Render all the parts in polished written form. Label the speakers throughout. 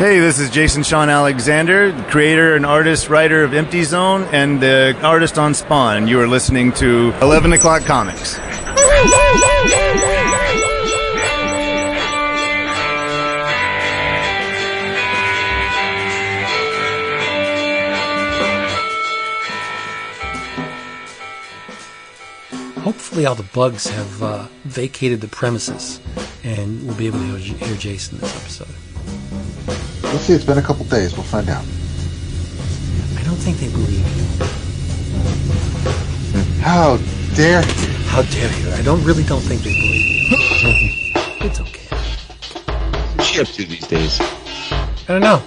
Speaker 1: Hey, this is Jason Sean Alexander, creator and artist, writer of Empty Zone, and the artist on Spawn. You are listening to 11 O'Clock Comics.
Speaker 2: Hopefully all the bugs have vacated the premises, and we'll be able to hear Jason this episode.
Speaker 3: We'll see. It's been a couple days. We'll find out.
Speaker 2: I don't think they believe you.
Speaker 3: How dare you?
Speaker 2: How dare you? I don't think they believe you. It's okay.
Speaker 4: What's she up to these days?
Speaker 2: I don't know.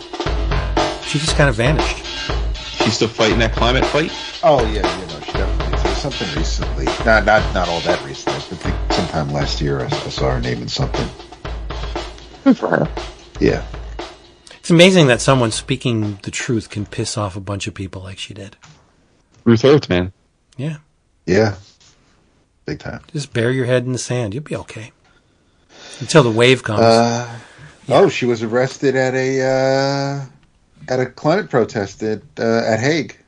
Speaker 2: She just kind of vanished.
Speaker 4: She's still fighting that climate fight?
Speaker 3: Oh, yeah, she definitely. There was something recently. Not all that recently. I think sometime last year I saw her name in something.
Speaker 4: Good for her.
Speaker 3: Yeah.
Speaker 2: It's amazing that someone speaking the truth can piss off a bunch of people like she did.
Speaker 4: Ruth Earth, man.
Speaker 2: Yeah.
Speaker 3: Yeah. Big time.
Speaker 2: Just bury your head in the sand. You'll be okay. Until the wave comes. Yeah.
Speaker 3: Oh, she was arrested at a climate protest at Hague.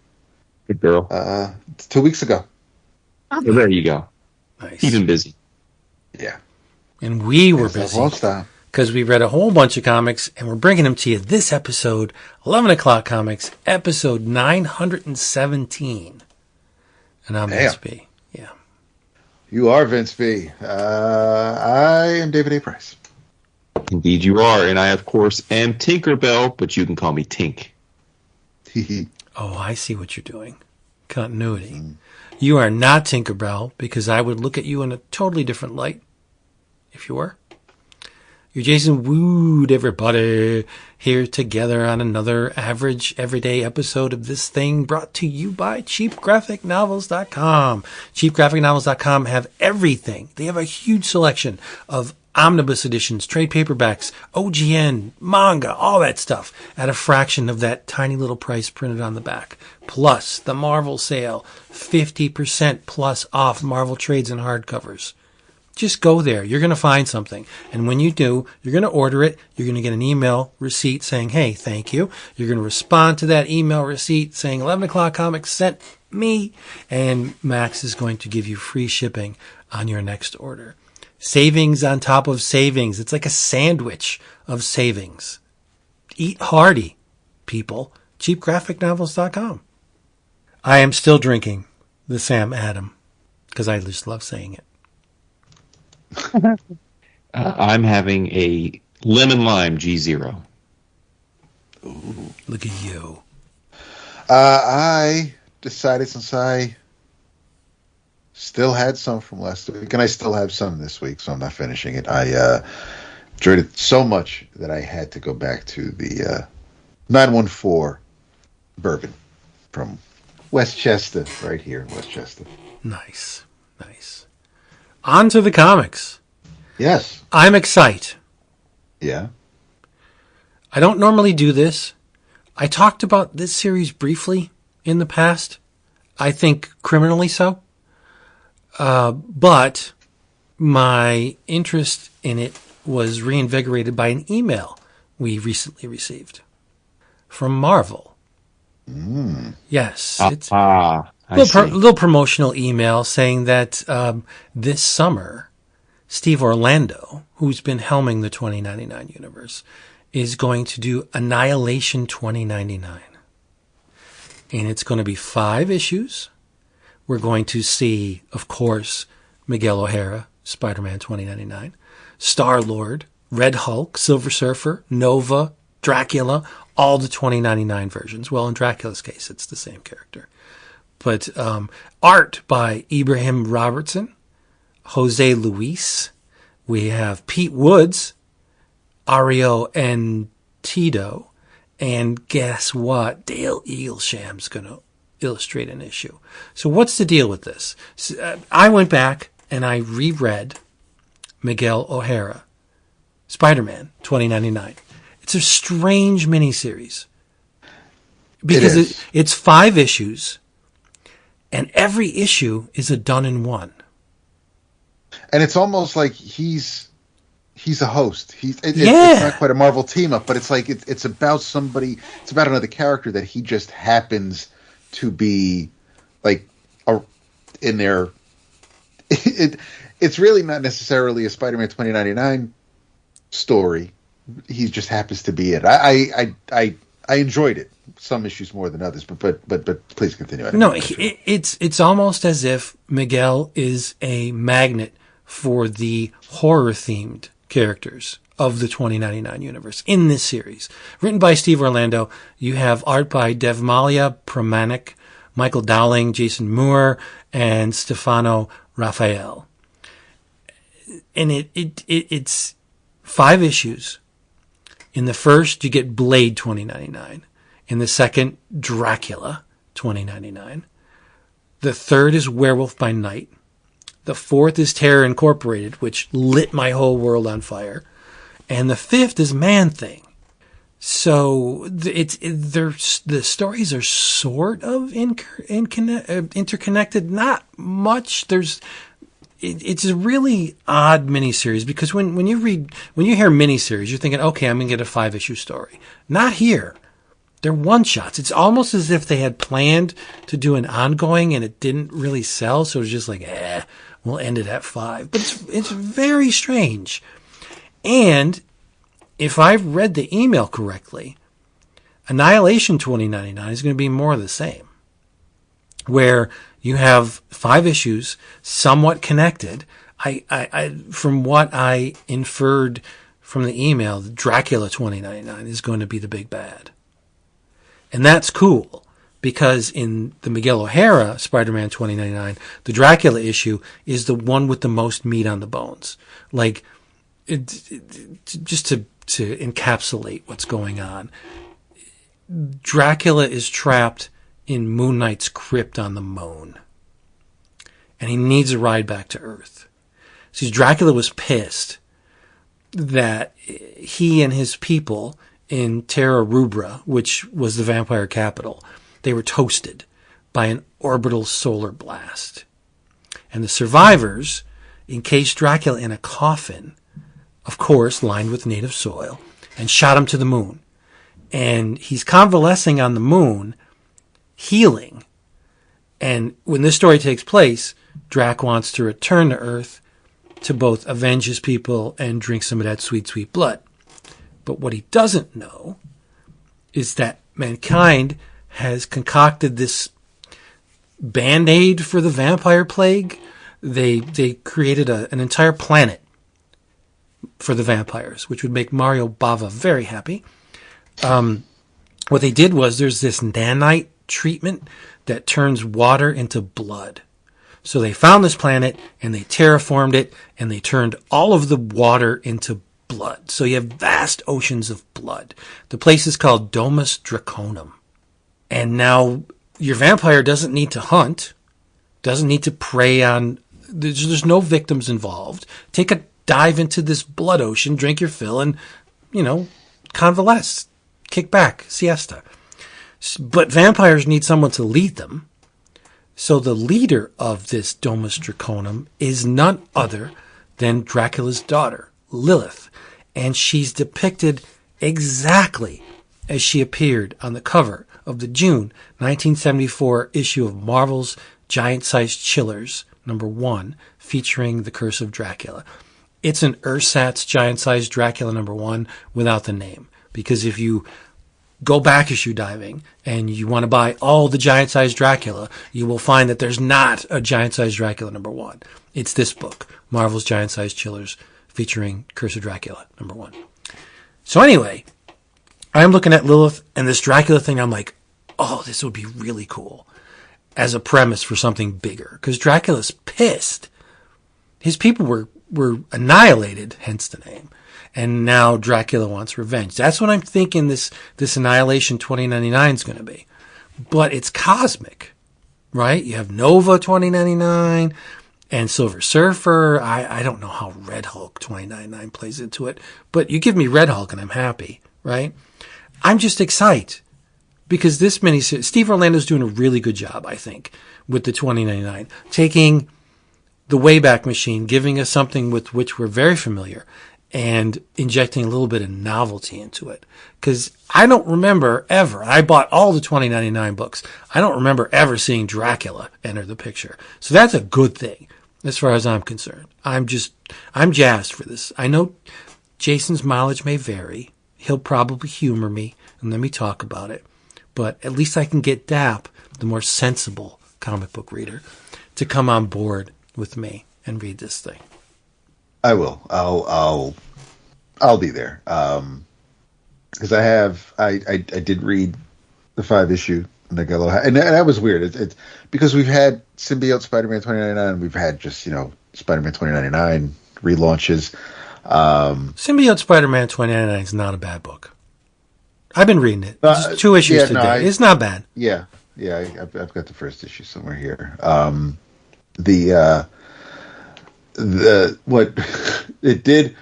Speaker 4: Good girl.
Speaker 3: 2 weeks ago.
Speaker 4: Oh, there you go.
Speaker 2: Nice.
Speaker 4: Keep him busy.
Speaker 3: Yeah.
Speaker 2: And we were busy. Because we read a whole bunch of comics, and we're bringing them to you this episode, 11 O'Clock Comics, episode 917. And I'm Vince B. Yeah.
Speaker 3: You are Vince B. I am David A. Price.
Speaker 4: Indeed you are, and I, of course, am Tinkerbell, but you can call me Tink.
Speaker 2: Oh, I see what you're doing. Continuity. You are not Tinkerbell, because I would look at you in a totally different light if you were. You're Jason Wood, everybody, here together on another average, everyday episode of this thing brought to you by CheapGraphicNovels.com. CheapGraphicNovels.com have everything. They have a huge selection of omnibus editions, trade paperbacks, OGN, manga, all that stuff at a fraction of that tiny little price printed on the back. Plus the Marvel sale, 50% plus off Marvel trades and hardcovers. Just go there. You're going to find something. And when you do, you're going to order it. You're going to get an email receipt saying, hey, thank you. You're going to respond to that email receipt saying 11 O'Clock Comics sent me. And Max is going to give you free shipping on your next order. Savings on top of savings. It's like a sandwich of savings. Eat hearty, people. CheapGraphicNovels.com. I am still drinking the Sam Adam because I just love saying it.
Speaker 4: I'm having a lemon lime G0.
Speaker 2: Ooh, look at you.
Speaker 3: I decided, since I still had some from last week, and I still have some this week, so I'm not finishing it. I enjoyed it so much that I had to go back to the 914 bourbon from Westchester, right here in Westchester.
Speaker 2: Nice. On to the comics.
Speaker 3: Yes.
Speaker 2: I'm excited.
Speaker 3: Yeah.
Speaker 2: I don't normally do this. I talked about this series briefly in the past. I think criminally so. But my interest in it was reinvigorated by an email we recently received from Marvel. Yes. It's little promotional email saying that this summer, Steve Orlando, who's been helming the 2099 universe, is going to do Annihilation 2099. And it's going to be 5 issues. We're going to see, of course, Miguel O'Hara, Spider-Man 2099, Star-Lord, Red Hulk, Silver Surfer, Nova, Dracula, all the 2099 versions. Well, in Dracula's case, it's the same character. But art by Ibrahim Robertson, Jose Luis. We have Pete Woods, Ario and Tito. And guess what? Dale Eaglesham's going to illustrate an issue. So what's the deal with this? I went back and I reread Miguel O'Hara, Spider-Man 2099. It's a strange miniseries. Because it's 5 issues. And every issue is a done-in-one.
Speaker 3: And it's almost like he's he's a host. It's not quite a Marvel team up, but it's like it's about somebody. It's about another character that he just happens to be like in there. It's really not necessarily a Spider-Man 2099 story. He just happens to be it. I enjoyed it. Some issues more than others, but please continue.
Speaker 2: No, it's almost as if Miguel is a magnet for the horror-themed characters of the 2099 universe in this series. Written by Steve Orlando, you have art by Devmalia Pramanik, Michael Dowling, Jason Moore, and Stefano Raphael. And it's 5 issues. In the first, you get Blade 2099. In the second, Dracula 2099. The third is Werewolf by Night. The fourth is Terror Incorporated, which lit my whole world on fire. And the fifth is Man-Thing. So the stories are sort of interconnected. Not much. It's a really odd miniseries because when you hear miniseries, you're thinking, okay, I'm going to get a 5-issue story. Not here. They're one-shots. It's almost as if they had planned to do an ongoing and it didn't really sell, so it's just like, we'll end it at 5. But it's very strange. And if I've read the email correctly, Annihilation 2099 is going to be more of the same, where you have 5 issues, somewhat connected. I from what I inferred from the email, Dracula 2099 is going to be the big bad. And that's cool, because in the Miguel O'Hara Spider-Man 2099, the Dracula issue is the one with the most meat on the bones. Like, just to encapsulate what's going on. Dracula is trapped in Moon Knight's crypt on the moon. And he needs a ride back to Earth. See, Dracula was pissed that he and his people in Terra Rubra, which was the vampire capital, they were toasted by an orbital solar blast. And the survivors encased Dracula in a coffin, of course, lined with native soil, and shot him to the moon. And he's convalescing on the moon, healing. And when this story takes place, Drac wants to return to Earth to both avenge his people and drink some of that sweet, sweet blood. But what he doesn't know is that mankind has concocted this Band-Aid for the vampire plague. They created an entire planet for the vampires, which would make Mario Bava very happy. What they did was there's this nanite treatment that turns water into blood. So they found this planet and they terraformed it and they turned all of the water into blood. So you have vast oceans of blood. The place is called Domus Draconum. And now your vampire doesn't need to hunt, doesn't need to prey on, there's no victims involved. Take a dive into this blood ocean, drink your fill, and, convalesce, kick back, siesta. But vampires need someone to lead them. So the leader of this Domus Draconum is none other than Dracula's daughter, Lilith. And she's depicted exactly as she appeared on the cover of the June 1974 issue of Marvel's Giant-Sized Chillers, #1, featuring The Curse of Dracula. It's an ersatz Giant-Sized Dracula #1 without the name. Because if you go back issue diving and you want to buy all the Giant-Sized Dracula, you will find that there's not a Giant-Sized Dracula #1. It's this book, Marvel's Giant-Sized Chillers, featuring Curse of Dracula #1. So anyway, I'm looking at Lilith and this Dracula thing. I'm like, oh, this would be really cool as a premise for something bigger. Because Dracula's pissed. His people were annihilated, hence the name. And now Dracula wants revenge. That's what I'm thinking this Annihilation 2099 is going to be. But it's cosmic, right? You have Nova 2099 and Silver Surfer. I don't know how Red Hulk 2099 plays into it. But you give me Red Hulk and I'm happy, right? I'm just excited. Because this miniseries, Steve Orlando's doing a really good job, I think, with the 2099. Taking the Wayback Machine, giving us something with which we're very familiar, and injecting a little bit of novelty into it. Because I don't remember ever, I bought all the 2099 books. I don't remember ever seeing Dracula enter the picture. So that's a good thing as far as I'm concerned. I'm jazzed for this. I know Jason's mileage may vary. He'll probably humor me and let me talk about it. But at least I can get Dap, the more sensible comic book reader, to come on board with me and read this thing.
Speaker 3: I will. I'll be there. Because I did read the 5-issue Miguel O'Hara, and that was weird. It's because we've had Symbiote Spider-Man 2099, we've had just Spider-Man 2099 relaunches.
Speaker 2: Symbiote Spider-Man 2099 is not a bad book. I've been reading it. Just 2 issues today. It's not bad.
Speaker 3: Yeah. I've got the first issue somewhere here. What it did.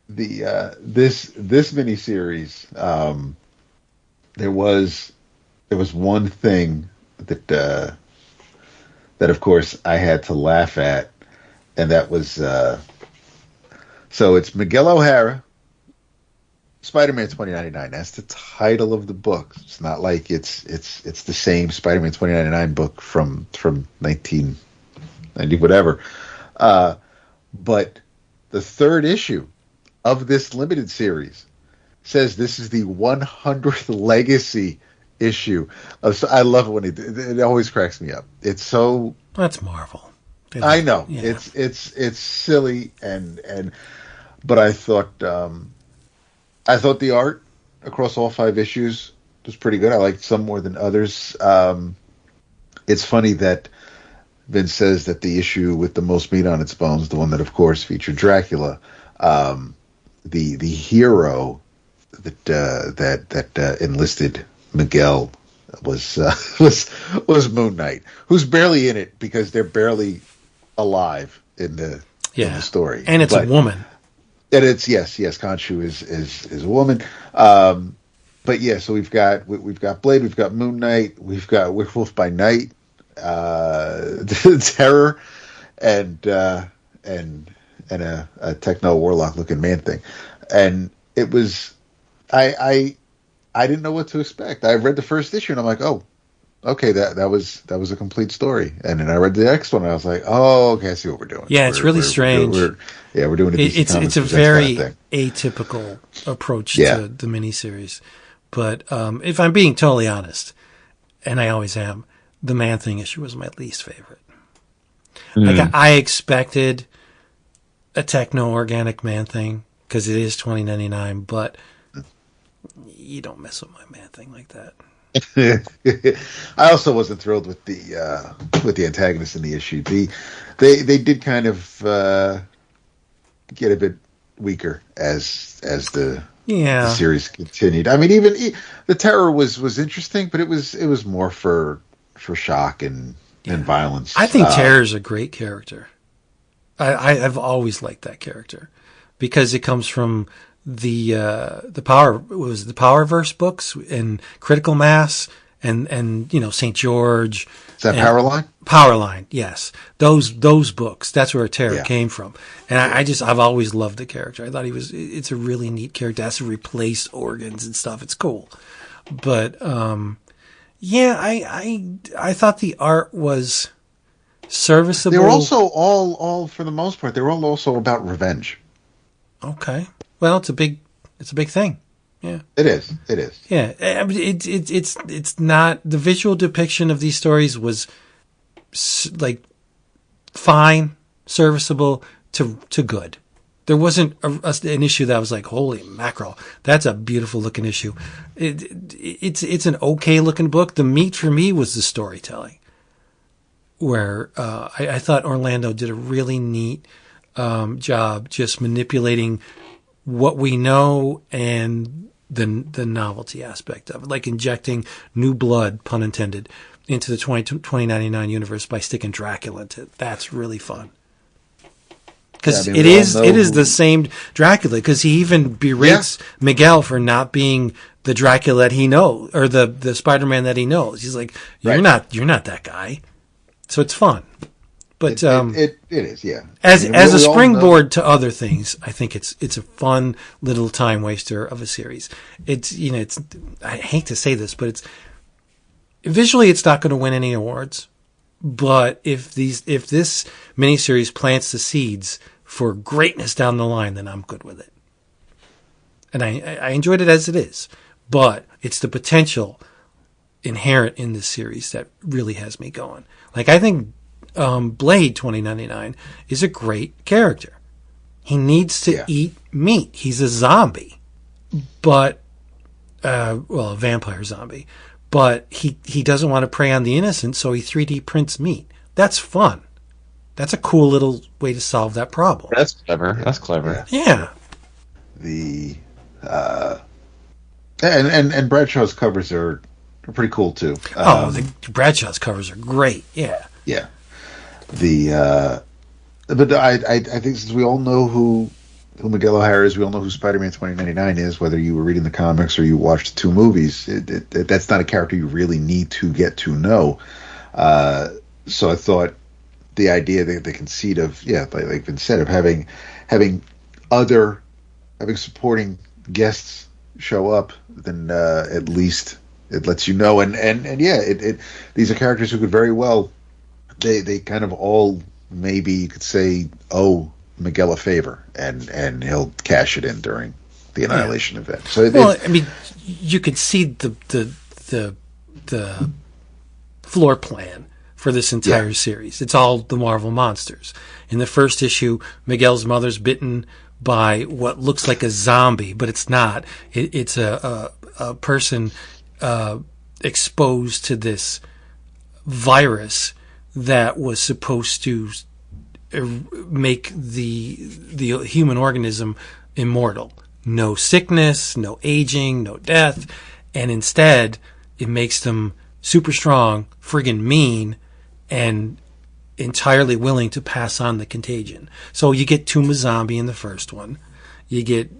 Speaker 3: This miniseries. There was one thing that of course I had to laugh at, and that was so it's Miguel O'Hara, Spider-Man 2099. That's the title of the book. It's not like it's the same Spider-Man 2099 book from 1990 whatever. But the 3rd issue of this limited series says this is the 100th legacy issue. I love it when it always cracks me up. It's so...
Speaker 2: That's Marvel.
Speaker 3: I know.
Speaker 2: Yeah.
Speaker 3: It's silly but I thought the art across all 5 issues was pretty good. I liked some more than others. It's funny that Vince says that the issue with the most meat on its bones, the one that of course featured Dracula, the hero that enlisted Miguel was Moon Knight, who's barely in it because they're barely alive in the story,
Speaker 2: and it's a woman.
Speaker 3: And it's yes, Khonshu is a woman. But yeah, so we've got Blade, we've got Moon Knight, we've got Werewolf by Night, Terror, and a techno warlock looking man thing, and it was I didn't know what to expect. I read the first issue and I'm like, oh, okay, that was a complete story. And then I read the next one and I was like, oh, okay, I see what we're doing.
Speaker 2: Yeah, it's really strange.
Speaker 3: We're doing a
Speaker 2: it's a very atypical approach to the miniseries. But if I'm being totally honest, and I always am, the Man Thing issue was my least favorite. Like I expected a techno-organic Man Thing because it is 2099, but you don't mess with my Man Thing like that.
Speaker 3: I also wasn't thrilled with the antagonist in the issue. They did kind of get a bit weaker as the series continued. I mean, even the Terror was interesting, but it was more for shock and violence.
Speaker 2: I think Terror's a great character. I've always liked that character because it comes from the Powerverse books and Critical Mass and St. George.
Speaker 3: Is that Powerline?
Speaker 2: Powerline, yes. Those books. That's where Terror came from. And I've always loved the character. I thought it's a really neat character. It has to replace organs and stuff. It's cool. But I thought the art was serviceable.
Speaker 3: They were also all for the most part, they were all also about revenge.
Speaker 2: Okay. Well, it's a big thing. Yeah.
Speaker 3: It is.
Speaker 2: Yeah. It's not, the visual depiction of these stories was like fine, serviceable to good. There wasn't an issue that was like, holy mackerel, that's a beautiful looking issue. It's an okay looking book. The meat for me was the storytelling, where I thought Orlando did a really neat job just manipulating what we know and the novelty aspect of it, like injecting new blood, pun intended, into the 2099 universe by sticking Dracula into it. That's really fun. Because it is the same Dracula, because he even berates Miguel for not being the Dracula that he knows, or the Spider-Man that he knows. He's like, you're not that guy. So it's fun. But
Speaker 3: it is, yeah.
Speaker 2: As
Speaker 3: I mean,
Speaker 2: as a
Speaker 3: we all
Speaker 2: springboard to other things, I think it's a fun little time waster of a series. It's I hate to say this, but it's visually it's not going to win any awards. But if this miniseries plants the seeds for greatness down the line, then I'm good with it. And I enjoyed it as it is, but it's the potential inherent in this series that really has me going. Like, I think Blade 2099 is a great character. He needs to eat meat. He's a zombie, but a vampire zombie. But he doesn't want to prey on the innocent, so he 3D prints meat. That's fun. That's a cool little way to solve that problem.
Speaker 4: That's clever. That's clever.
Speaker 2: Yeah.
Speaker 3: And Bradshaw's covers are pretty cool too.
Speaker 2: The Bradshaw's covers are great. Yeah.
Speaker 3: Yeah. But I think since we all know who Miguel O'Hara is, we all know who Spider-Man 2099 is, whether you were reading the comics or you watched the two movies, that's not a character you really need to get to know. So I thought the idea, the conceit of, like Vince said, of having supporting guests show up, then at least it lets you know. And these are characters who could very well, they kind of all, maybe you could say, owe Miguel a favor, and he'll cash it in during the Annihilation event. So
Speaker 2: you could see the floor plan for this entire series. It's all the Marvel monsters. In the first issue, Miguel's mother's bitten by what looks like a zombie, but it's not. It's a person exposed to this virus that was supposed to make the human organism immortal. No sickness, no aging, no death, and instead it makes them super strong, friggin' mean, and entirely willing to pass on the contagion. So you get Tomb of Zombie in the first one, you get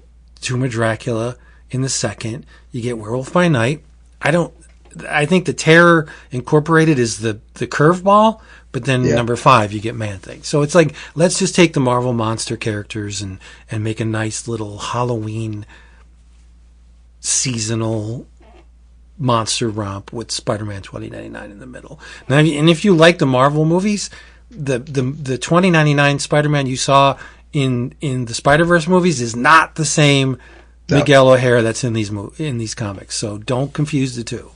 Speaker 2: Tomb of Dracula in the second, you get Werewolf by Night. I think the Terror Incorporated is the curveball, but then number 5 you get Man-Thing. So it's like, let's just take the Marvel monster characters and make a nice little Halloween seasonal monster romp with Spider-Man 2099 in the middle. Now, and if you like the Marvel movies, the 2099 Spider-Man you saw in the Spider-Verse movies is not the same Miguel O'Hara that's in these comics. So don't confuse the two.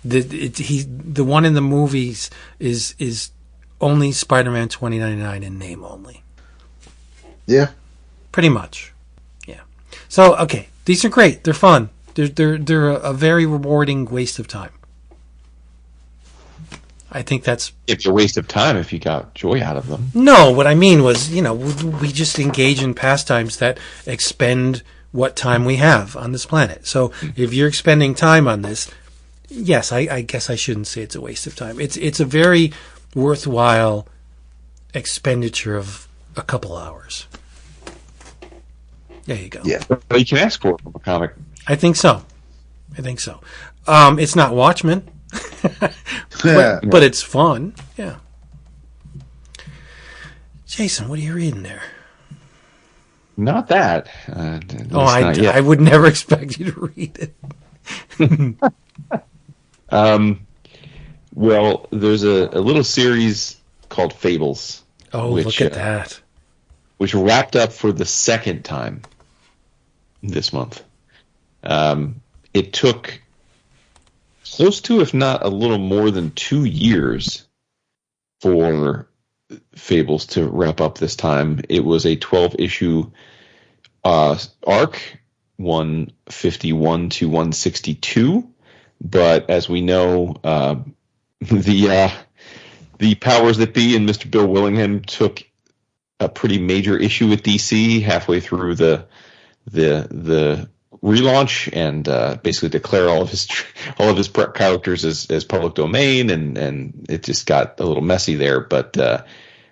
Speaker 2: The one in the movies is only Spider-Man 2099 in name only.
Speaker 3: Yeah,
Speaker 2: pretty much. Yeah. So okay, these are great. They're fun. They're a very rewarding waste of time. I think that's...
Speaker 4: It's a waste of time if you got joy out of them.
Speaker 2: No, what I mean was, we just engage in pastimes that expend what time we have on this planet. So if you're expending time on this, yes, I guess I shouldn't say it's a waste of time. It's a very worthwhile expenditure of a couple hours. There you go.
Speaker 3: Yeah.
Speaker 4: Well, you can ask for it from a comic.
Speaker 2: I think so. It's not Watchmen, but it's fun. Yeah. Jason, what are you reading there?
Speaker 4: Not that.
Speaker 2: I would never expect you to read it.
Speaker 4: Well, there's a little series called Fables.
Speaker 2: Oh, look at that.
Speaker 4: Which wrapped up for the second time this month. It took close to, if not a little more than 2 years for Fables to wrap up this time. It was a 12-issue arc, 151 to 162. But as we know, the powers that be and Mr. Bill Willingham took a pretty major issue with DC halfway through the relaunch and basically declare all of his characters as public domain, and it just got a little messy there. But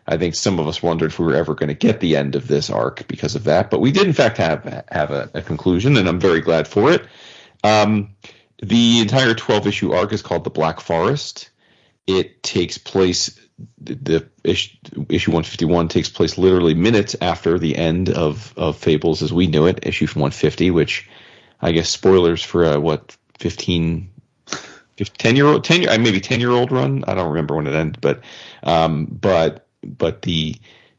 Speaker 4: I think some of us wondered if we were ever going to get the end of this arc because of that. But we did in fact have a conclusion, and I'm very glad for it. The entire 12-issue arc is called The Black Forest. It takes place issue 151 takes place literally minutes after the end of Fables as we knew it, issue 150, which I guess spoilers for a 10-year-old run. I don't remember when it ended, but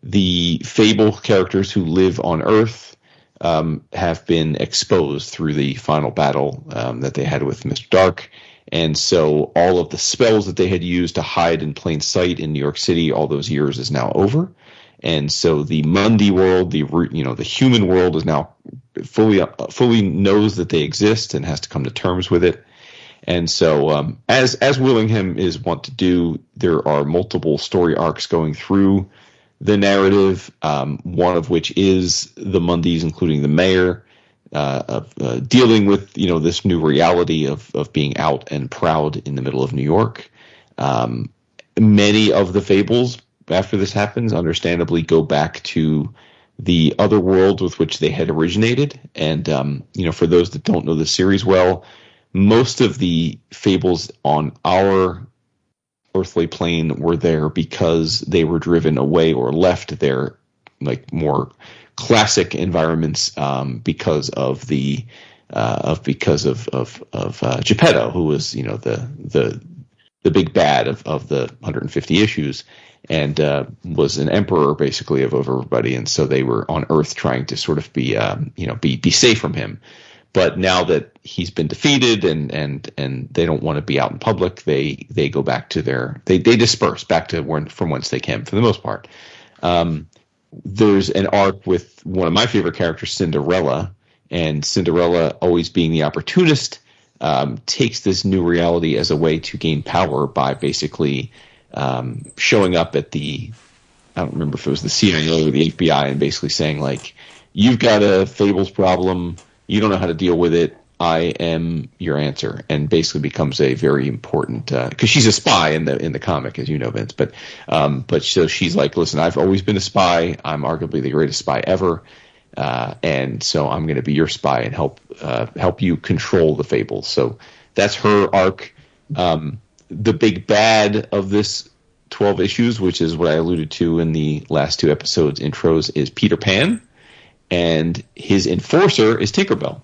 Speaker 4: the Fable characters who live on Earth have been exposed through the final battle that they had with Mr. Dark. And so all of the spells that they had used to hide in plain sight in New York City all those years is now over. And so the Mundi world, the human world, is now fully knows that they exist and has to come to terms with it. And so as Willingham is wont to do, there are multiple story arcs going through the narrative, one of which is the Mundis, including the mayor, dealing with this new reality of being out and proud in the middle of New York. Many of the Fables after this happens, understandably, go back to the other world with which they had originated. And for those that don't know the series well, most of the Fables on our earthly plane were there because they were driven away or left their more classic environments because of Geppetto, who was the big bad of the 150 issues, and was an emperor basically of everybody, and so they were on Earth trying to sort of be safe from him. But now that he's been defeated and they don't want to be out in public, they go back to they disperse back to from whence they came for the most part. There's an arc with one of my favorite characters, Cinderella, and Cinderella, always being the opportunist, takes this new reality as a way to gain power by basically showing up at I don't remember if it was the CIA or the FBI, and basically saying, you've got a Fables problem, you don't know how to deal with it, I am your answer, and basically becomes a very important because she's a spy in the comic, as you know, Vince. But so she's like, listen, I've always been a spy. I'm arguably the greatest spy ever, and so I'm going to be your spy and help you control the Fables. So that's her arc. The big bad of this 12 issues, which is what I alluded to in the last two episodes intros, is Peter Pan, and his enforcer is Tinkerbell.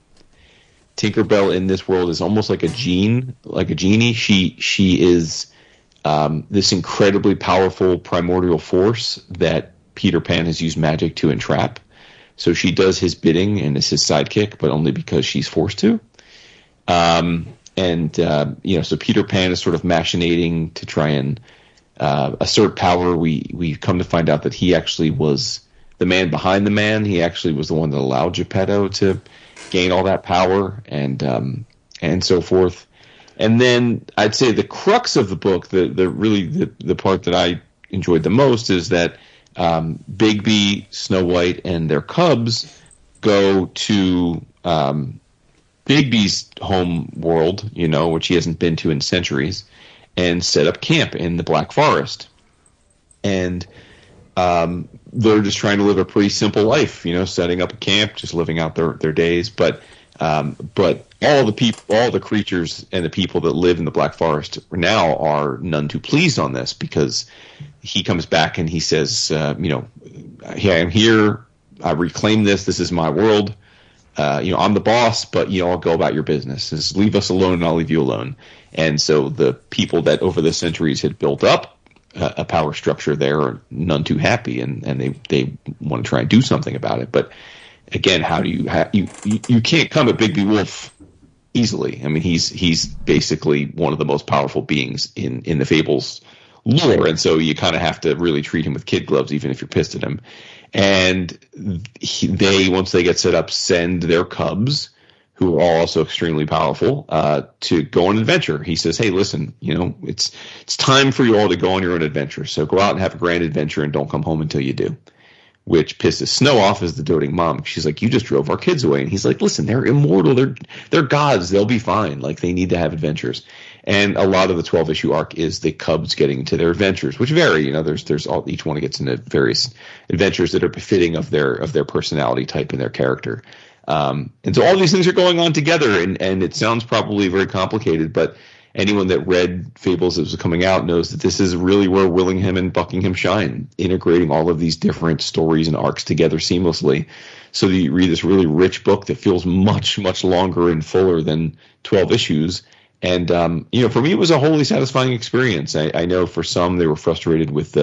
Speaker 4: Tinkerbell in this world is almost like a genie. She is this incredibly powerful primordial force that Peter Pan has used magic to entrap. So she does his bidding and is his sidekick, but only because she's forced to. So Peter Pan is sort of machinating to try and assert power. We come to find out that he actually was the man behind the man. He actually was the one that allowed Geppetto to gain all that power and so forth. And then I'd say the crux of the book, the part that I enjoyed the most, is that Bigby, Snow White, and their cubs go to Bigby's home world, which he hasn't been to in centuries, and set up camp in the Black Forest. And they're just trying to live a pretty simple life, setting up a camp, just living out their days. But all the creatures and the people that live in the Black Forest now are none too pleased on this, because he comes back and he says, hey, I'm here. I reclaim this. This is my world. I'm the boss, but I'll go about your business. Just leave us alone and I'll leave you alone. And so the people that over the centuries had built up a power structure there are none too happy, and they want to try and do something about it. But again, how do you can't come at Bigby Wolf easily. I mean, he's basically one of the most powerful beings in the Fables lore, and so you kind of have to really treat him with kid gloves, even if you're pissed at him. And they, once they get set up, send their cubs, who are also extremely powerful, to go on an adventure. He says, hey, listen, it's time for you all to go on your own adventure. So go out and have a grand adventure and don't come home until you do. Which pisses Snow off as the doting mom. She's like, you just drove our kids away. And he's like, listen, they're immortal. They're gods. They'll be fine. They need to have adventures. And a lot of the 12-issue arc is the cubs getting to their adventures, which vary. There's each one gets into various adventures that are befitting of their personality type and their character. And so all these things are going on together, and it sounds probably very complicated, but anyone that read Fables as it was coming out knows that this is really where Willingham and Buckingham shine, integrating all of these different stories and arcs together seamlessly. So that you read this really rich book that feels much, much longer and fuller than 12 issues. And, for me, it was a wholly satisfying experience. I know for some they were frustrated with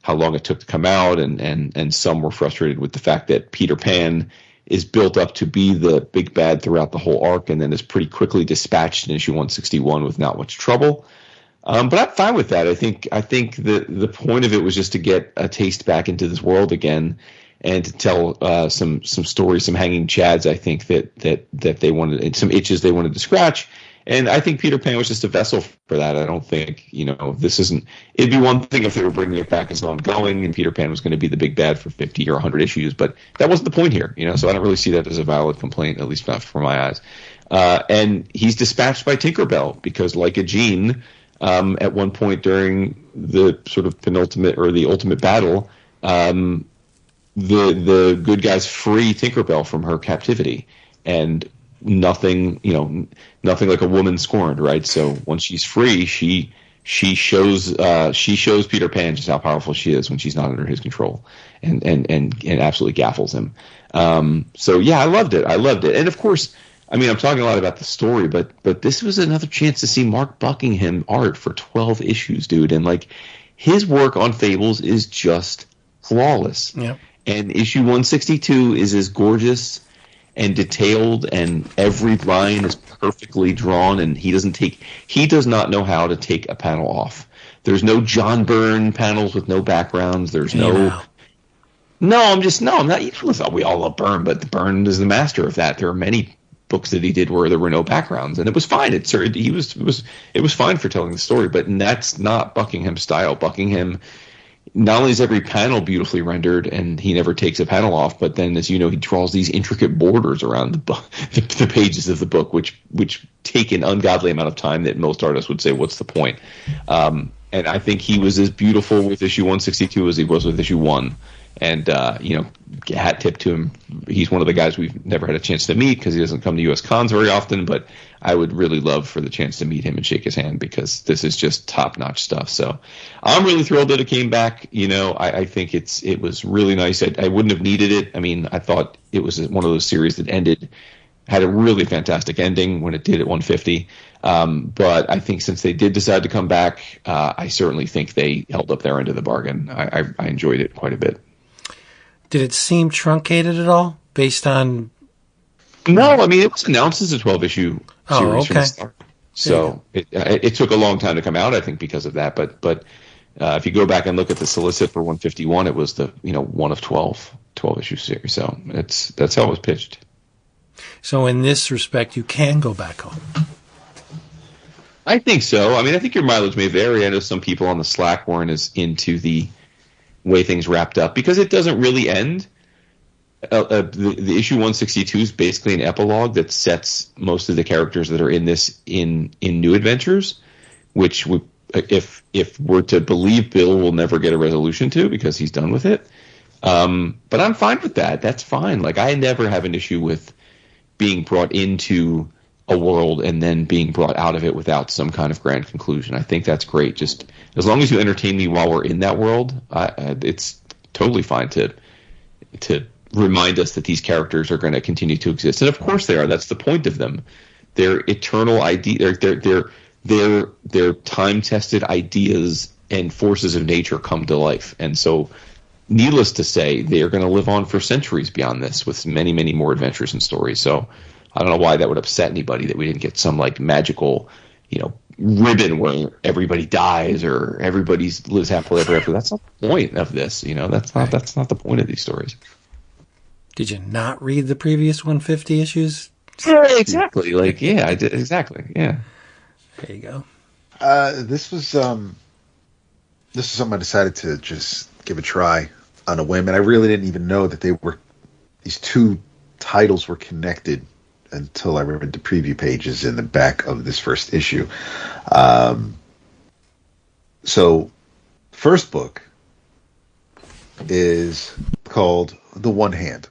Speaker 4: how long it took to come out, and some were frustrated with the fact that Peter Pan is built up to be the big bad throughout the whole arc and then is pretty quickly dispatched in issue 161 with not much trouble. But I'm fine with that. I think the point of it was just to get a taste back into this world again and to tell some stories, some hanging chads, I think, that they wanted, some itches they wanted to scratch. And I think Peter Pan was just a vessel for that. I don't think, this isn't – it'd be one thing if they were bringing it back as ongoing and Peter Pan was going to be the big bad for 50 or 100 issues, but that wasn't the point here, so I don't really see that as a valid complaint, at least not from my eyes. And he's dispatched by Tinkerbell because, like a Jean, at one point during the sort of penultimate or the ultimate battle, the good guys free Tinkerbell from her captivity. And nothing like a woman scorned, right? So once she's free, she shows Peter Pan just how powerful she is when she's not under his control, and absolutely gaffles him. So yeah, I loved it. And of course, I mean, I'm talking a lot about the story, but this was another chance to see Mark Buckingham art for 12 issues, dude. And like, his work on Fables is just flawless.
Speaker 2: Yeah.
Speaker 4: And issue 162 is as gorgeous and detailed, and every line is perfectly drawn, and he does not know how to take a panel off. There's no John Byrne panels with no backgrounds. There's I'm not. Listen, we all love Byrne, but Byrne is the master of that. There are many books that he did where there were no backgrounds, and it was fine. It was fine for telling the story, but that's not Buckingham's style. Buckingham, not only is every panel beautifully rendered, and he never takes a panel off, but then, as you know, he draws these intricate borders around the pages of the book, which take an ungodly amount of time that most artists would say, what's the point? And I think he was as beautiful with issue 162 as he was with issue 1. And, hat tip to him. He's one of the guys we've never had a chance to meet because he doesn't come to U.S. cons very often, but I would really love for the chance to meet him and shake his hand because this is just top-notch stuff. So I'm really thrilled that it came back. I think it was really nice. I wouldn't have needed it. I mean, I thought it was one of those series that had a really fantastic ending when it did at 150. But I think since they did decide to come back, I certainly think they held up their end of the bargain. I enjoyed it quite a bit.
Speaker 2: Did it seem truncated at all based on?
Speaker 4: No, I mean, it was announced as a 12-issue series from the start. So it took a long time to come out, I think, because of that. But if you go back and look at the solicit for 151, it was the one of 12-issue series. So that's how it was pitched.
Speaker 2: So in this respect, you can go back home.
Speaker 4: I think so. I mean, I think your mileage may vary. I know some people on the Slack weren't as into the way things wrapped up because it doesn't really end. The issue 162 is basically an epilogue that sets most of the characters that are in this in New Adventures, which if we're to believe Bill will never get a resolution to because he's done with it. But I'm fine with that. That's fine. Like, I never have an issue with being brought into a world and then being brought out of it without some kind of grand conclusion. I think that's great. Just as long as you entertain me while we're in that world, it's totally fine to remind us that these characters are going to continue to exist. And of course they are. That's the point of them. They're eternal they're time-tested ideas and forces of nature come to life. And so, needless to say, they are going to live on for centuries beyond this with many, many more adventures and stories. So I don't know why that would upset anybody that we didn't get some like magical, ribbon where everybody dies or everybody lives happily ever after. That's not the point of this. That's not the point of these stories.
Speaker 2: Did you not read the previous 150 issues?
Speaker 4: Yeah, exactly. Like, yeah, I did. Exactly. Yeah.
Speaker 2: There you go.
Speaker 3: This was something I decided to just give a try on a whim, and I really didn't even know that these two titles were connected until I read the preview pages in the back of this first issue. So, first book is called The One Hand.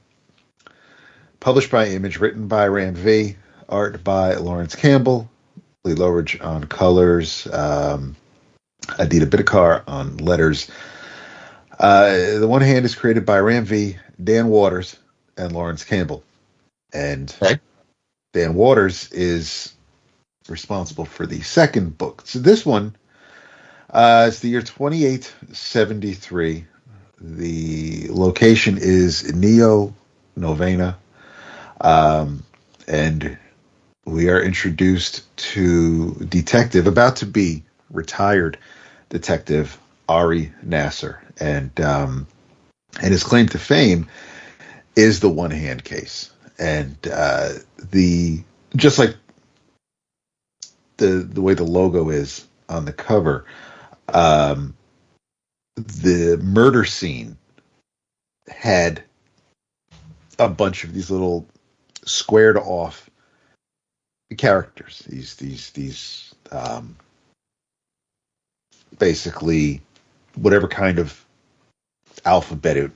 Speaker 3: Published by Image, written by Ram V, art by Lawrence Campbell, Lee Loveridge on colors, Adita Bidikar on letters. The one hand is created by Ram V, Dan Waters, and Lawrence Campbell. And Dan Waters is responsible for the second book. So this one is the year 2873. The location is Neo Novena. And we are introduced to about to be retired detective Ari Nasser. And his claim to fame is the one-hand case. And just like the way the logo is on the cover, the murder scene had a bunch of these little squared off characters. These basically whatever kind of alphabet it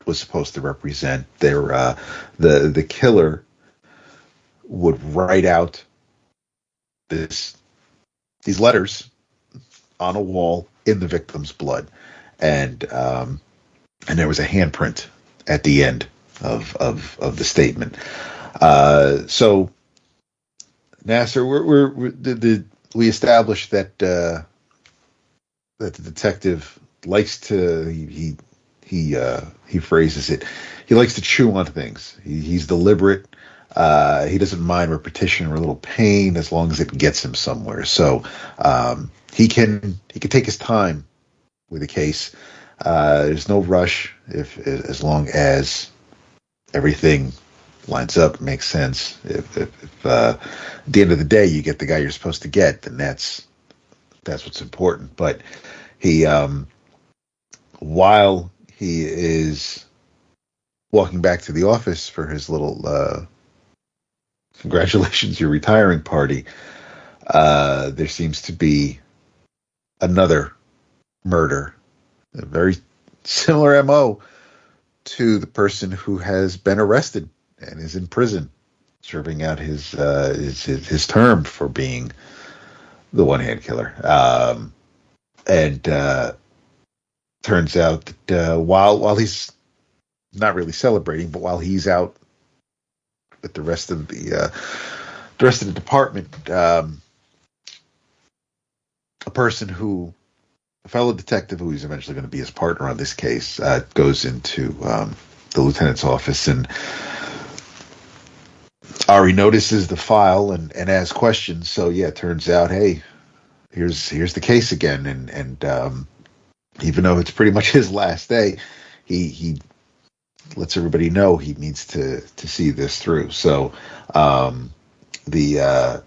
Speaker 3: was supposed to represent. The killer would write out these letters on a wall in the victim's blood, and there was a handprint at the end of the statement. So Nasser, we established that the detective likes to he phrases it. He likes to chew on things. He's deliberate. He doesn't mind repetition or a little pain as long as it gets him somewhere. So he can take his time with a case. There's no rush as long as everything lines up, makes sense. If at the end of the day you get the guy you're supposed to get, then that's what's important. But he, while he is walking back to the office for his little congratulations, you're retiring party, there seems to be another murder, a very similar MO to the person who has been arrested and is in prison, serving out his term for being the one-hand killer. And turns out that while he's not really celebrating, but while he's out with the rest of the department, a fellow detective who is eventually going to be his partner on this case, goes into the lieutenant's office, and Ari notices the file and asks questions. So yeah, it turns out, hey, here's the case again, and even though it's pretty much his last day, he lets everybody know he needs to see this through. So the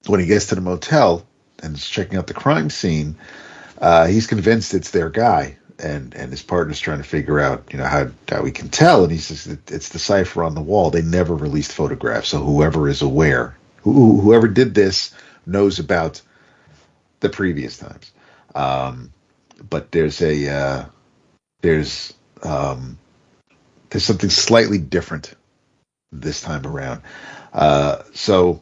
Speaker 3: when he gets to the motel and is checking out the crime scene, he's convinced it's their guy, and his partner's trying to figure out, how we can tell, and he says it's the cipher on the wall. They never released photographs, so whoever is aware, whoever did this knows about the previous times. But there's something slightly different this time around. So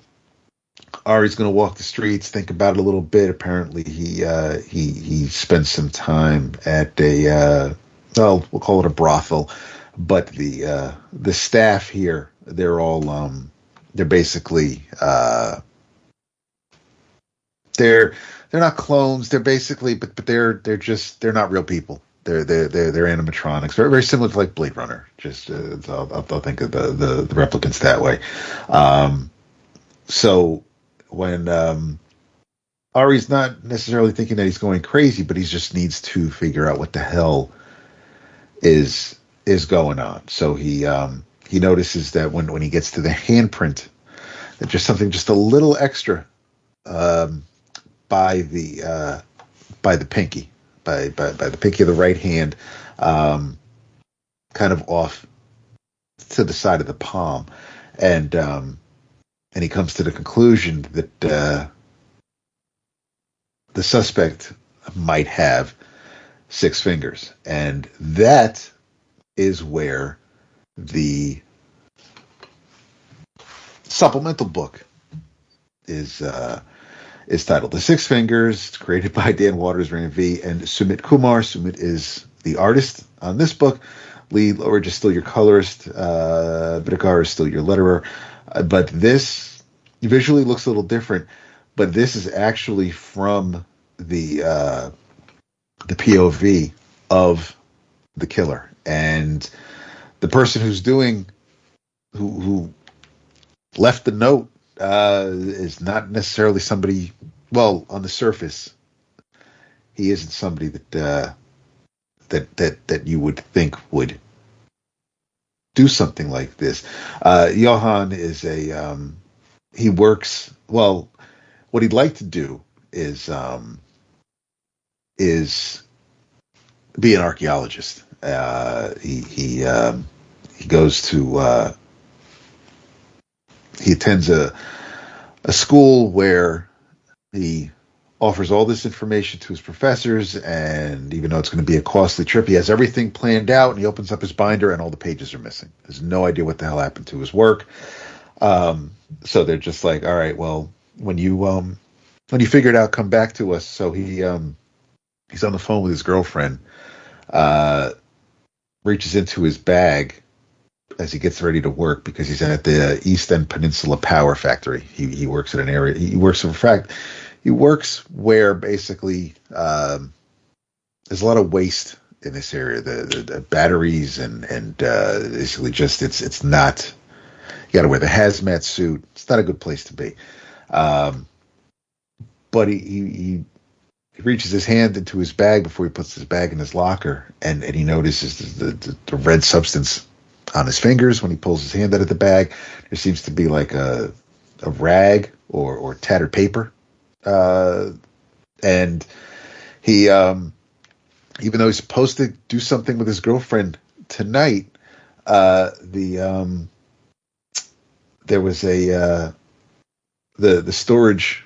Speaker 3: Ari's going to walk the streets, think about it a little bit. Apparently, he spent some time at we'll call it a brothel, but the staff here, they're all they're basically they're not clones. They're basically, but they're not real people. They're animatronics. Very, very similar to like Blade Runner. Just I'll think of the replicants that way. So when Ari's not necessarily thinking that he's going crazy, but he just needs to figure out what the hell is going on. So he notices that when he gets to the handprint, that just something just a little extra by the pinky, by the pinky of the right hand, kind of off to the side of the palm, and he comes to the conclusion that the suspect might have 6 fingers, and that is where the supplemental book is titled The Six Fingers. It's created by Dan Waters, Ran V, and Sumit Kumar. Sumit is the artist on this book. Lee Loridge is still your colorist. Bidakar is still your letterer. But this visually looks a little different. But this is actually from the POV of the killer, and the person who left the note is not necessarily somebody. Well, on the surface, he isn't somebody that you would think would do something like this. Johan is he works well. What he'd like to do is be an archaeologist. He goes to he attends a school where he offers all this information to his professors, and even though it's going to be a costly trip, he has everything planned out, and he opens up his binder and all the pages are missing. There's no idea what the hell happened to his work. So they're just like, all right, well, when you figure it out, come back to us. So he's on the phone with his girlfriend, reaches into his bag as he gets ready to work, because he's at the East End Peninsula Power Factory. He works at an area. He works where basically there's a lot of waste in this area. The batteries and basically just it's not. You got to wear the hazmat suit. It's not a good place to be. But he reaches his hand into his bag before he puts his bag in his locker, and he notices the red substance on his fingers. When he pulls his hand out of the bag, there seems to be like a rag or tattered paper. And he, even though he's supposed to do something with his girlfriend tonight, there was the storage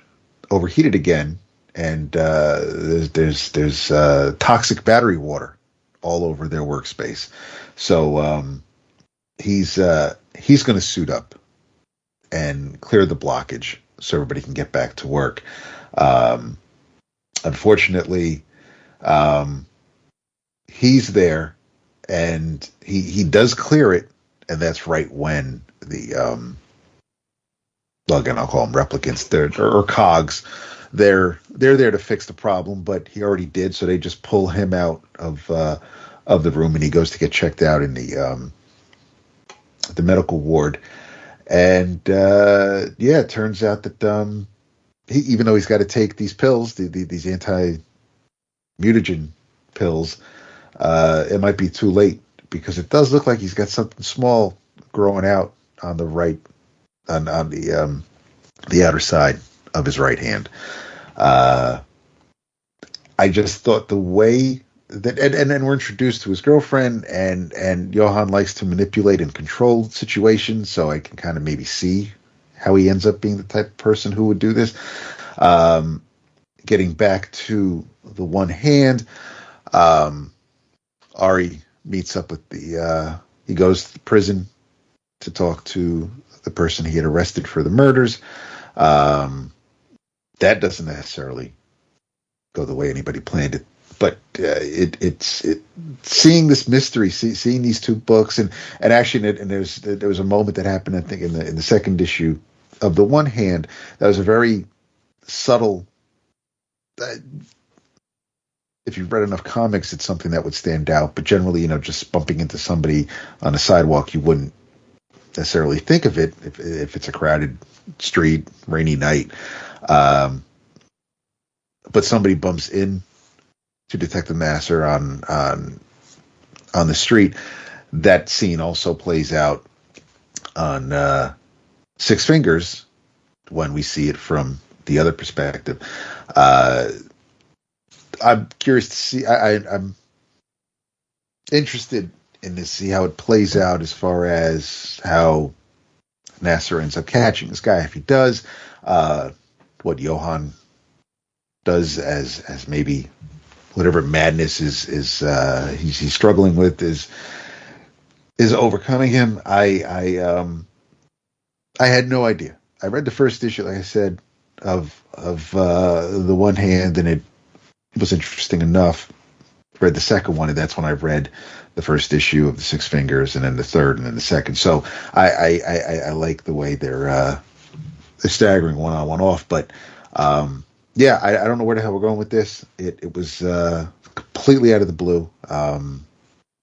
Speaker 3: overheated again, and there's toxic battery water all over their workspace. So he's going to suit up and clear the blockage so everybody can get back to work. Unfortunately, he's there, and he does clear it, and that's right when the well, again, I'll call them replicants, or cogs. They're there to fix the problem, but he already did, so they just pull him out of the room, and he goes to get checked out in the medical ward. And it turns out that even though he's got to take these pills, these anti-mutagen pills, it might be too late, because it does look like he's got something small growing out on the right, on the outer side of his right hand. I just thought the way that, and then we're introduced to his girlfriend, and Johan likes to manipulate and control situations, so I can kind of maybe see how he ends up being the type of person who would do this. Getting back to the one hand, Ari meets up with he goes to the prison to talk to the person he had arrested for the murders. That doesn't necessarily go the way anybody planned it, but it's seeing this mystery, seeing these two books, and actually, there was a moment that happened, I think, in the second issue of the one hand, that was a very subtle. If you've read enough comics, it's something that would stand out, but generally, just bumping into somebody on a sidewalk, you wouldn't necessarily think of it if it's a crowded street, rainy night. But somebody bumps in to Detective Masser on the street. That scene also plays out on Six Fingers when we see it from the other perspective. I'm curious to see. I'm interested in to see how it plays out as far as how Nasser ends up catching this guy, if he does. What Johan does as maybe whatever madness is he's struggling with is overcoming him. I I had no idea. I read the first issue, like I said, of the one hand, and it was interesting enough. Read the second one, and that's when I read the first issue of the Six Fingers, and then the third, and then the second. So I like the way they're staggering one on, one off. But yeah, I don't know where the hell we're going with this. It was completely out of the blue.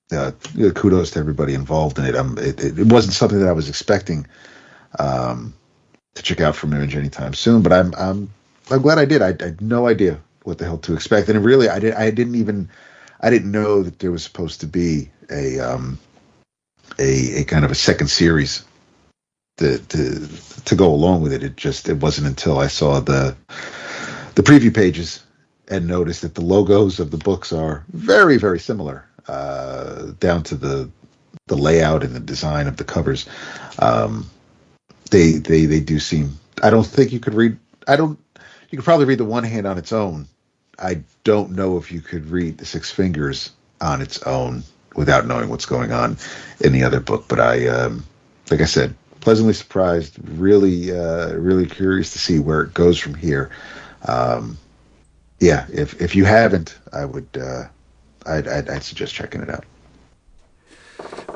Speaker 3: Kudos to everybody involved in it. It wasn't something that I was expecting to check out from Image anytime soon. But I'm glad I did. I had no idea what the hell to expect, and really, I didn't know that there was supposed to be a kind of a second series to go along with it. It wasn't until I saw the preview pages and noticed that the logos of the books are very, very similar, down to the layout and the design of the covers. They do seem. I don't think you could read. You could probably read the one hand on its own. I don't know if you could read the Six Fingers on its own without knowing what's going on in the other book. But like I said, pleasantly surprised. Really curious to see where it goes from here. Yeah, if you haven't, I would. I'd suggest checking it out.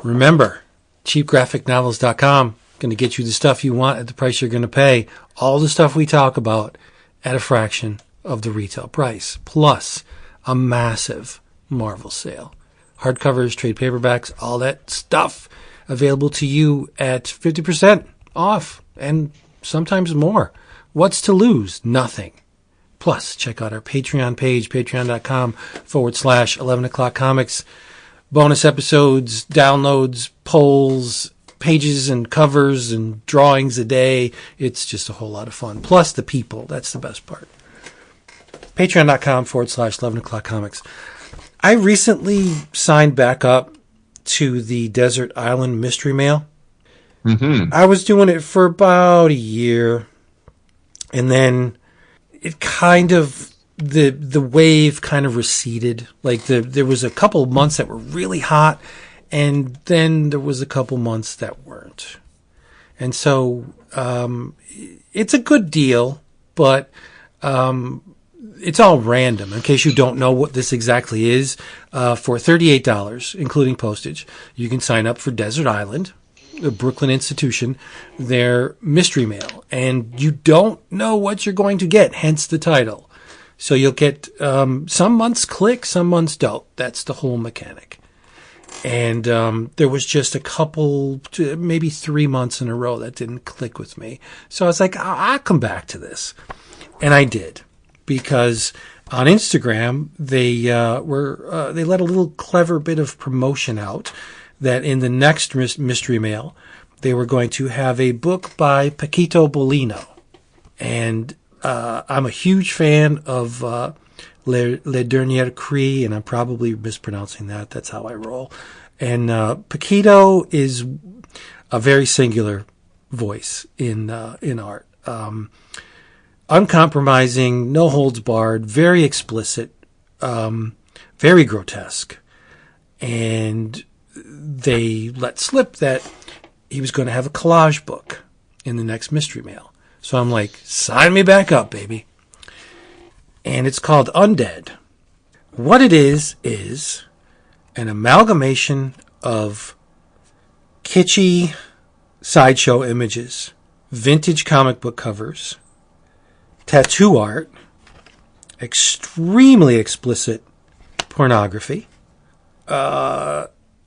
Speaker 2: Remember, cheapgraphicnovels.com, going to get you the stuff you want at the price you're going to pay. All the stuff we talk about at a fraction of the retail price, plus a massive Marvel sale. Hardcovers, trade paperbacks, all that stuff available to you at 50% off and sometimes more. What's to lose? Nothing. Plus, check out our Patreon page, patreon.com/11 o'clock comics. Bonus episodes, downloads, polls, pages and covers and drawings a day. It's just a whole lot of fun. Plus the people. That's the best part. Patreon.com/11 o'clock comics. I recently signed back up to the Desert Island Mystery Mail. Mm-hmm. I was doing it for about a year, and then it kind of the wave kind of receded. Like there was a couple of months that were really hot, and then there was a couple months that weren't. And so it's a good deal, but it's all random. In case you don't know what this exactly is, for $38, including postage, you can sign up for Desert Island, a Brooklyn institution, their mystery mail. And you don't know what you're going to get, hence the title. So you'll get some months click, some months don't. That's the whole mechanic. And there was just a couple, maybe 3 months in a row that didn't click with me. So I was like, I'll come back to this. And I did. Because on Instagram, they let a little clever bit of promotion out that in the next mystery mail, they were going to have a book by Pakito Bolino. And I'm a huge fan of Le Dernier Cri, and I'm probably mispronouncing that. That's how I roll. And Pakito is a very singular voice in art. Uncompromising, no holds barred, very explicit, very grotesque. And they let slip that he was going to have a collage book in the next mystery mail. So I'm like, sign me back up, baby. And it's called Undead. What it is an amalgamation of kitschy sideshow images, vintage comic book covers, tattoo art, extremely explicit pornography,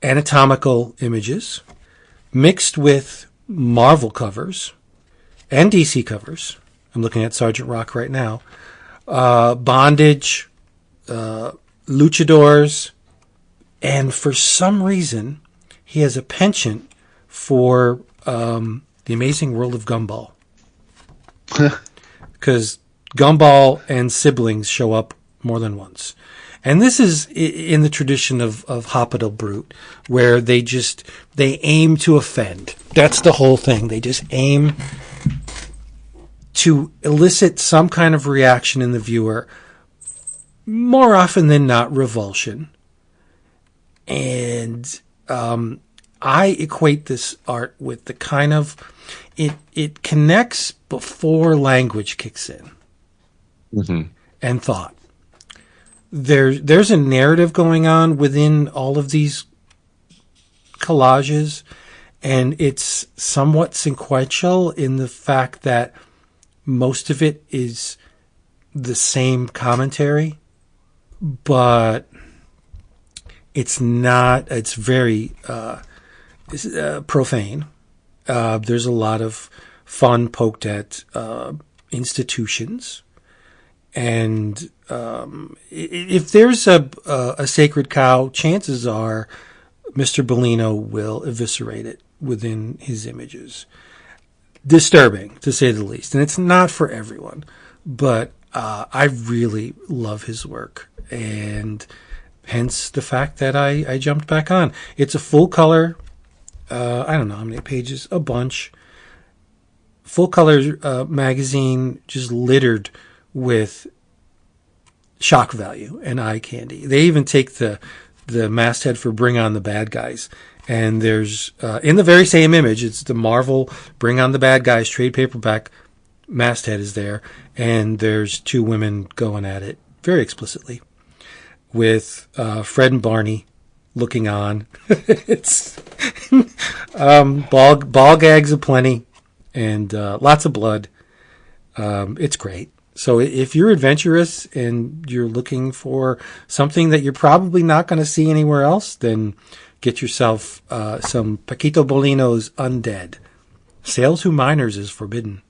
Speaker 2: anatomical images, mixed with Marvel covers and DC covers. I'm looking at Sergeant Rock right now. Bondage, luchadors, and for some reason, he has a penchant for the Amazing World of Gumball. Because Gumball and siblings show up more than once. And this is in the tradition of Hospital Brute, where they aim to offend. That's the whole thing. They just aim to elicit some kind of reaction in the viewer, more often than not revulsion. And I equate this art with the kind of it connects before language kicks in
Speaker 4: Mm-hmm.
Speaker 2: and thought. There's a narrative going on within all of these collages, and it's somewhat sequential in the fact that most of it is the same commentary, but it's not. It's very profane. There's a lot of fun poked at institutions, and if there's a sacred cow, chances are Mr. Bolino will eviscerate it within his images. Disturbing, to say the least, and it's not for everyone, but I really love his work, and hence the fact that I jumped back on. It's a full color. I don't know how many pages, a bunch. Full color magazine, just littered with shock value and eye candy. They even take the masthead for Bring On the Bad Guys. And there's, in the very same image, it's the Marvel Bring On the Bad Guys trade paperback masthead is there. And there's two women going at it very explicitly with Fred and Barney looking on. It's ball gags aplenty and lots of blood. It's great. So if you're adventurous and you're looking for something that you're probably not going to see anywhere else, then get yourself some Pakito Bolino's Undead. Sale to minors is forbidden.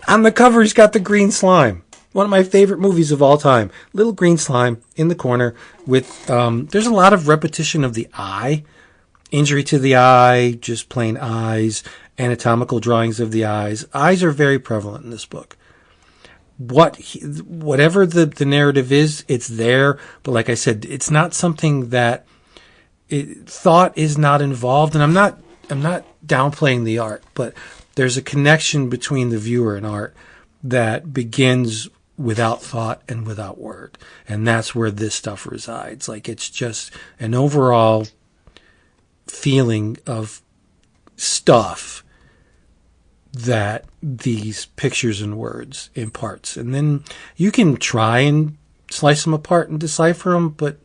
Speaker 2: On the cover, he's got the green slime. One of my favorite movies of all time. Little green slime in the corner with, there's a lot of repetition of the eye. Injury to the eye, just plain eyes, anatomical drawings of the eyes. Eyes are very prevalent in this book. Whatever the narrative is, it's there. But like I said, it's not something that thought is not involved. And I'm not downplaying the art, but there's a connection between the viewer and art that begins without thought and without word. And that's where this stuff resides. Like, it's just an overall feeling of stuff that these pictures and words imparts. And then you can try and slice them apart and decipher them, but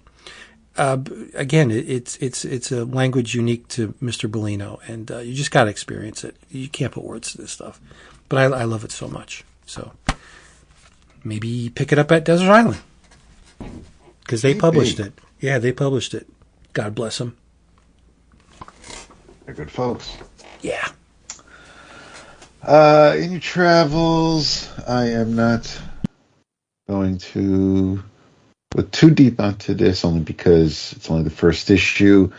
Speaker 2: again, it's a language unique to Mr. Bolino, and you just got to experience it. You can't put words to this stuff. But I love it so much. So maybe pick it up at Desert Island, because they published it. Yeah, they published it. God bless them.
Speaker 3: They're good folks.
Speaker 2: Yeah.
Speaker 3: In your travels, I am not going to go too deep onto this, only because it's only the first issue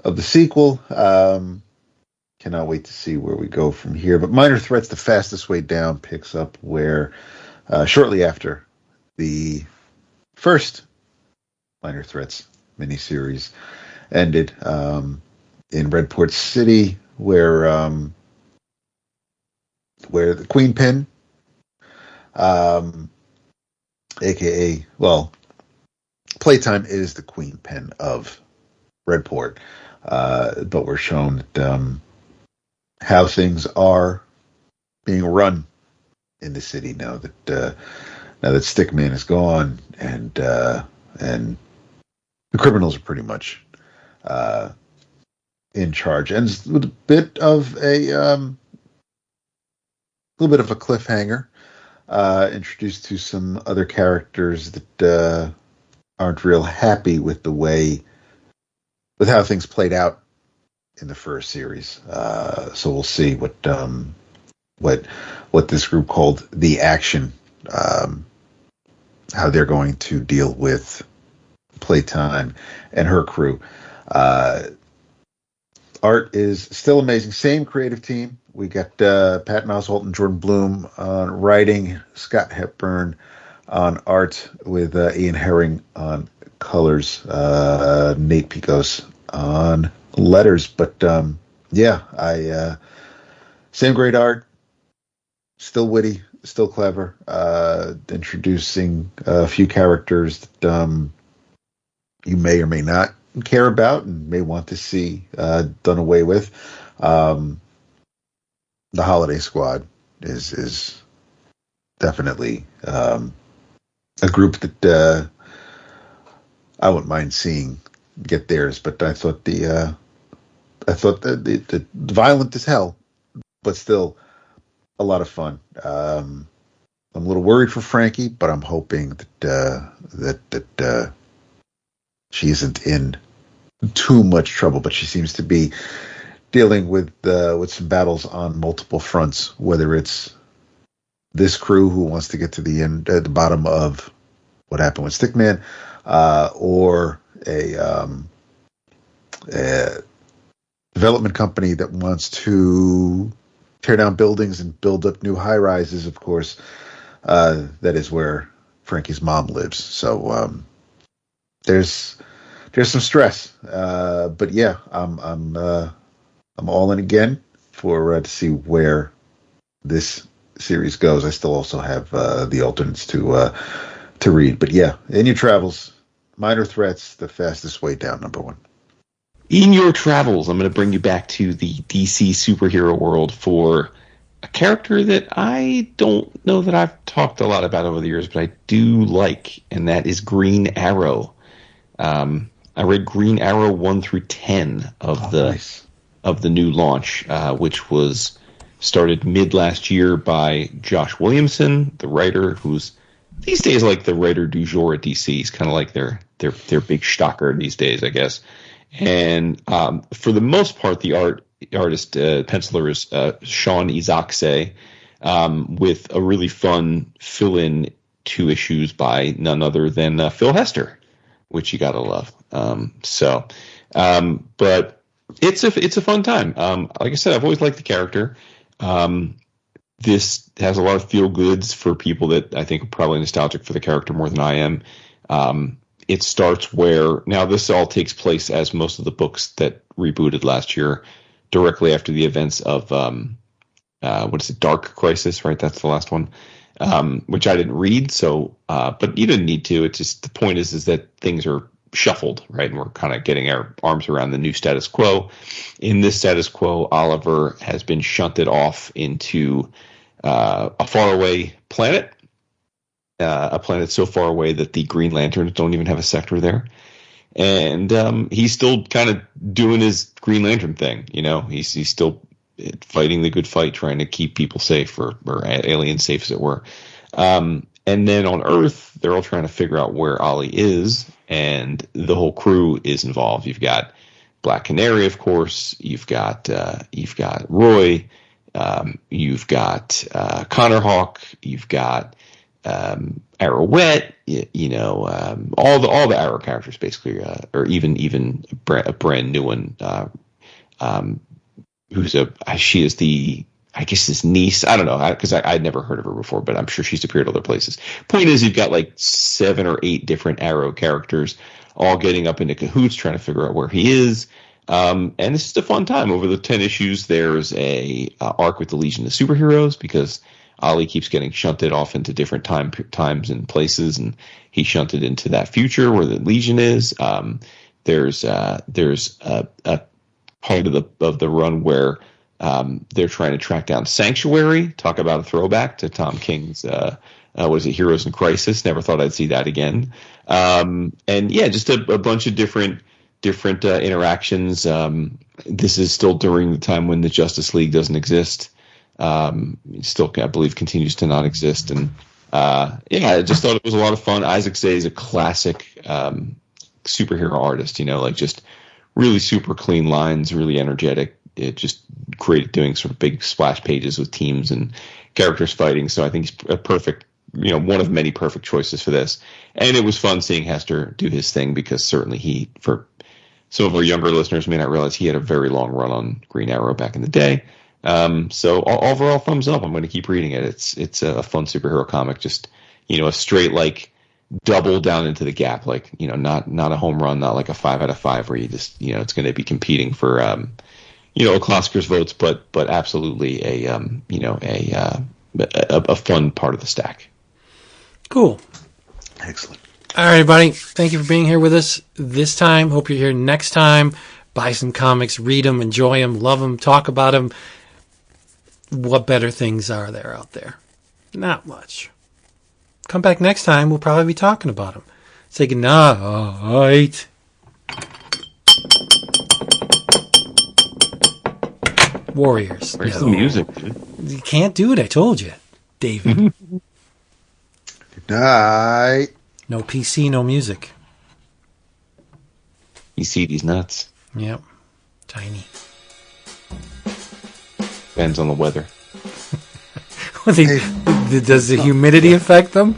Speaker 3: of the sequel. Cannot wait to see where we go from here. But Minor Threats, The Fastest Way Down, picks up where shortly after the first Minor Threats miniseries ended, in Redport City, where the Queen Pen, aka, well, Playtime is the Queen Pen of Redport, but we're shown that, how things are being run in the city now that Stickman is gone, and the criminals are pretty much in charge, and with a bit of a little bit of a cliffhanger, introduced to some other characters that aren't real happy with how things played out in the first series. So we'll see what this group called The Action, how they're going to deal with Playtime and her crew. Art is still amazing. Same creative team. We got Patton Oswalt and Jordan Bloom on writing, Scott Hepburn on art, with Ian Herring on colors, Nate Picos on letters. But same great art, still witty, still clever, introducing a few characters that you may or may not care about and may want to see done away with. the Holiday Squad is definitely a group that I wouldn't mind seeing get theirs, but I thought the violent as hell, but still a lot of fun. I'm a little worried for Frankie, but I'm hoping that she isn't in too much trouble. But she seems to be dealing with some battles on multiple fronts. Whether it's this crew who wants to get to the end, at the bottom of what happened with Stickman, or a development company that wants to tear down buildings and build up new high rises. Of course. That is where Frankie's mom lives. So there's some stress. But yeah, I'm all in again for to see where this series goes. I still also have the alternates to read. But yeah, in your travels, Minor Threats, the fastest way down, #1.
Speaker 4: In your travels, I'm going to bring you back to the DC superhero world for a character that I don't know that I've talked a lot about over the years, but I do like, and that is Green Arrow. I read Green Arrow 1 through 10 of the new launch, which was started mid last year by Josh Williamson, the writer who's these days like the writer du jour at DC. He's kind of like their big shocker these days, I guess. And for the most part, the artist penciler is Sean Izakse, with a really fun fill-in 2 issues by none other than Phil Hester, which you gotta love. But it's a fun time. Like I said, I've always liked the character. This has a lot of feel goods for people that I think are probably nostalgic for the character more than I am. It starts where now this all takes place, as most of the books that rebooted last year, directly after the events of Dark Crisis, right? That's the last one, which I didn't read. So, but you didn't need to. It's just the point is that things are shuffled, right? And we're kind of getting our arms around the new status quo. In this status quo, Oliver has been shunted off into a faraway planet. A planet so far away that the Green Lanterns don't even have a sector there. And he's still kind of doing his Green Lantern thing. You know, he's still fighting the good fight, trying to keep people safe, or aliens safe, as it were. And then on Earth, they're all trying to figure out where Ollie is, and the whole crew is involved. You've got Black Canary, of course. You've got Roy. You've got Connor Hawk. You've got Arrowette, all the Arrow characters basically, or even a brand new one, she is I guess his niece. I don't know, because I'd never heard of her before, but I'm sure she's appeared other places. Point is, you've got like 7 or 8 different Arrow characters all getting up into cahoots, trying to figure out where he is. And it's just a fun time. Over the 10 issues, there's a arc with the Legion of Superheroes, because Ollie keeps getting shunted off into different times and places, and he's shunted into that future where the Legion is. There's a part of the run where they're trying to track down Sanctuary. Talk about a throwback to Tom King's Heroes in Crisis. Never thought I'd see that again. And yeah, just a bunch of different interactions. This is still during the time when the Justice League doesn't exist. Still, I believe, continues to not exist. And I just thought it was a lot of fun. Isaac Zay is a classic superhero artist, like just really super clean lines, really energetic. It just great at doing sort of big splash pages with teams and characters fighting. So I think he's a perfect, one of many perfect choices for this. And it was fun seeing Hester do his thing, because certainly for some of our younger listeners may not realize, he had a very long run on Green Arrow back in the day. So overall, thumbs up. I'm going to keep reading it. It's a fun superhero comic. Just, a straight, like, double down into the gap. Like, not a home run, not like a 5 out of 5 where you just, it's going to be competing for, Oscars votes, but absolutely a fun part of the stack.
Speaker 2: Cool.
Speaker 3: Excellent.
Speaker 2: All right, everybody. Thank you for being here with us this time. Hope you're here next time. Buy some comics, read them, enjoy them, love them, talk about them. what better things are there out there? Not much. Come back next time. We'll probably be talking about them. Say goodnight. Warriors.
Speaker 4: Where's the music, dude?
Speaker 2: You can't do it. I told you, David.
Speaker 3: Good night.
Speaker 2: No PC, no music.
Speaker 4: You see these nuts.
Speaker 2: Yep. Tiny.
Speaker 4: Depends on the weather.
Speaker 2: Does the humidity affect them?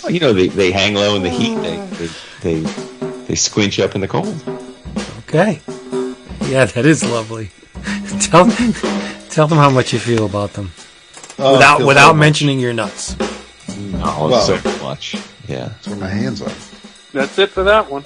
Speaker 4: Well, you know, they hang low in the heat. They squinch up in the cold.
Speaker 2: Okay. Yeah, that is lovely. Tell them how much you feel about them. Without mentioning your nuts.
Speaker 4: No, so much. Yeah.
Speaker 3: That's where my hands are.
Speaker 5: That's it for that one.